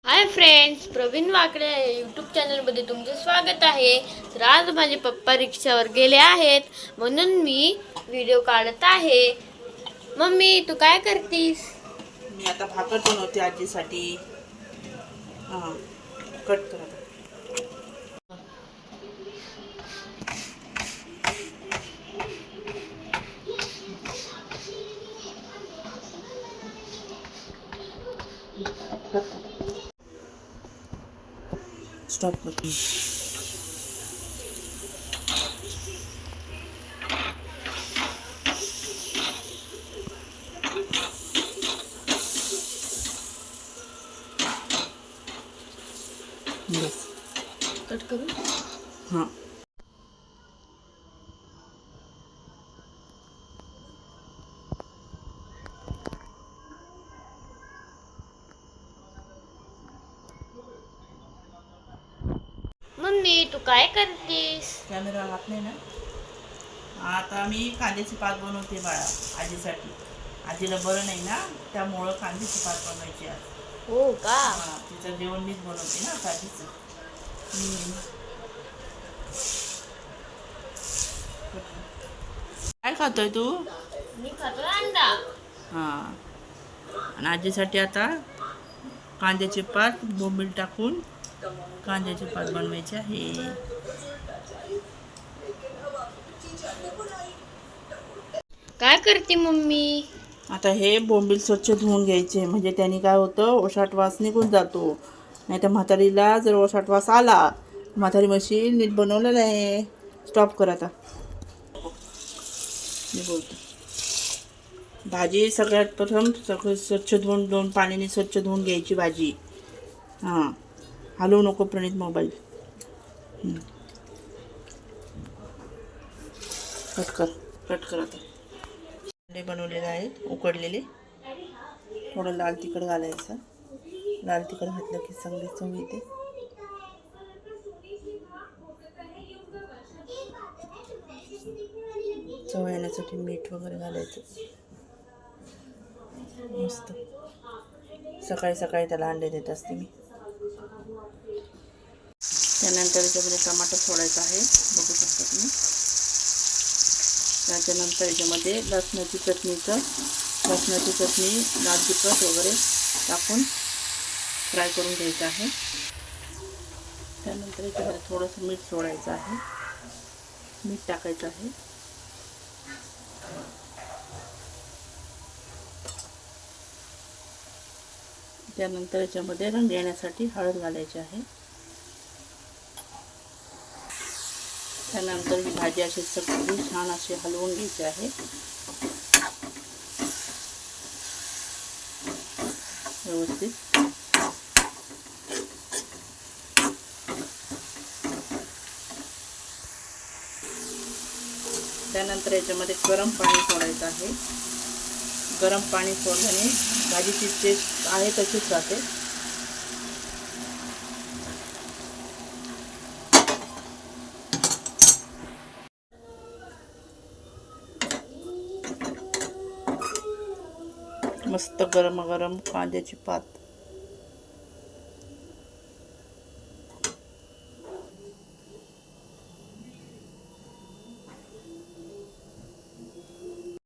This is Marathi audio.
हाय फ्रेंड्स, प्रवीण वाकडे यूट्यूब चॅनलमध्ये तुमचे स्वागत आहे. तर आज माझे पप्पा रिक्षावर गेले आहेत म्हणून मी व्हिडिओ काढत आहे. मम्मी, तू काय करतीस? मी आता भाकर बनवते आजीसाठी. हां, कट करा. स्टॉप कर. बस कट करू. हां. मम्मी, तू काय करतीस? कॅमेरा हात नाही ना. आता मी कांद्याची पात बनवते बाळा आजीसाठी. आजीला बरं नाही ना, त्यामुळं कांद्याची पात बनवायची आज. हो का? हां, तिचं जेवण मीच बनवते ना आता आजीचं. काय खातोय तू? मी खातो अंडा. हां. आणि आजीसाठी आता कांद्याची पात बोंबील टाकून कांद्याची पात बनवायची आहे. काय करते मम्मी? आता हे बोंबील स्वच्छ धुवून घ्यायचे, म्हणजे त्याने काय होतं, ओशाट वास निघून जातो. नाही तर म्हातारीला जर ओशाट वास आला, म्हातारी म्हशी नीट बनवलेलं आहे. स्टॉप कर आता. मी बोलतो. भाजी सगळ्यात प्रथम सगळं स्वच्छ धुवून पाण्याने स्वच्छ धुवून घ्यायची भाजी. हां, हलवू नको प्रणित मोबाईल. कट कर, कट कर आता. अंडे बनवलेले आहेत उकडलेले. थोडं लाल तिखट घालायचं. लाल तिखट घातलं की चांगली चव येते. चव येण्यासाठी मीठ वगैरे घालायचं. मस्त. सकाळी सकाळी त्याला अंडे देत असते मी. त्यानंतर याच्यामध्ये टमाटर सोडायचं आहे, बघू शकता तुम्ही. त्याच्यानंतर याच्यामध्ये लसणाची चटणी, लाल तिखट वगैरे टाकून फ्राय करून घ्यायचं आहे. त्यानंतर याच्यामध्ये थोडंसं मीठ सोडायचं आहे, मीठ टाकायचं आहे. त्यानंतर याच्यामध्ये रंग येण्यासाठी हळद घालायची आहे. त्यानंतर ही भाजी अशी सगळी छान अशी हलवून घ्यायची आहे व्यवस्थित. त्यानंतर याच्यामध्ये गरम पाणी सोडायचं आहे. गरम पाणी सोडल्याने भाजीची टेस्ट आहे तशीच राहते. मस्त गरम गरम कांद्याची पात.